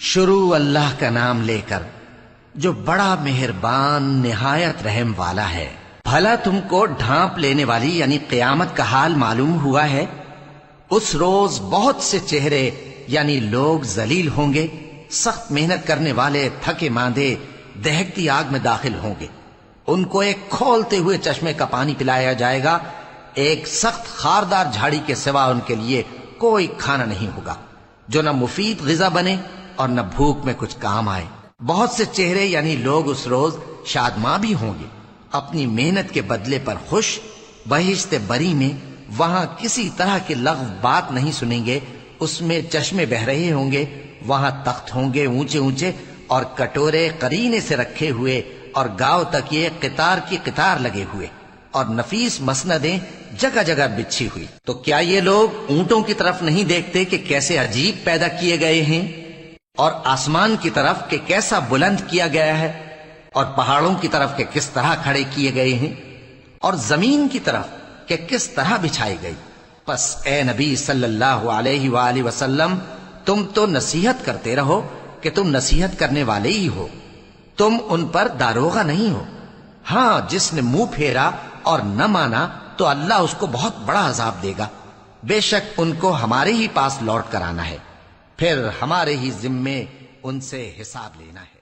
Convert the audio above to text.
شروع اللہ کا نام لے کر جو بڑا مہربان نہایت رحم والا ہے۔ بھلا تم کو ڈھانپ لینے والی یعنی قیامت کا حال معلوم ہوا ہے؟ اس روز بہت سے چہرے یعنی لوگ ذلیل ہوں گے، سخت محنت کرنے والے تھکے ماندے دہکتی آگ میں داخل ہوں گے۔ ان کو ایک کھولتے ہوئے چشمے کا پانی پلایا جائے گا، ایک سخت خاردار جھاڑی کے سوا ان کے لیے کوئی کھانا نہیں ہوگا جو نہ مفید غذا بنے اور نہ بھوک میں کچھ کام آئے۔ بہت سے چہرے یعنی لوگ اس روز شادماں بھی ہوں گے، اپنی محنت کے بدلے پر خوش، بہشت بری میں وہاں کسی طرح کی لغو بات نہیں سنیں گے، اس میں چشمے بہ رہے ہوں گے، وہاں تخت ہوں گے اونچے اونچے اور کٹورے قرینے سے رکھے ہوئے اور گاؤ تک یہ قطار کی قطار لگے ہوئے اور نفیس مسندیں جگہ جگہ بچھی ہوئی۔ تو کیا یہ لوگ اونٹوں کی طرف نہیں دیکھتے کہ کیسے عجیب پیدا کیے گئے ہیں، اور آسمان کی طرف کہ کیسا بلند کیا گیا ہے، اور پہاڑوں کی طرف کہ کس طرح کھڑے کیے گئے ہیں، اور زمین کی طرف کہ کس طرح بچھائی گئی؟ پس اے نبی صلی اللہ علیہ وآلہ وسلم، تم تو نصیحت کرتے رہو کہ تم نصیحت کرنے والے ہی ہو، تم ان پر داروغہ نہیں ہو۔ ہاں، جس نے منہ پھیرا اور نہ مانا تو اللہ اس کو بہت بڑا عذاب دے گا۔ بے شک ان کو ہمارے ہی پاس لوٹ کر آنا ہے، پھر ہمارے ہی ذمے ان سے حساب لینا ہے۔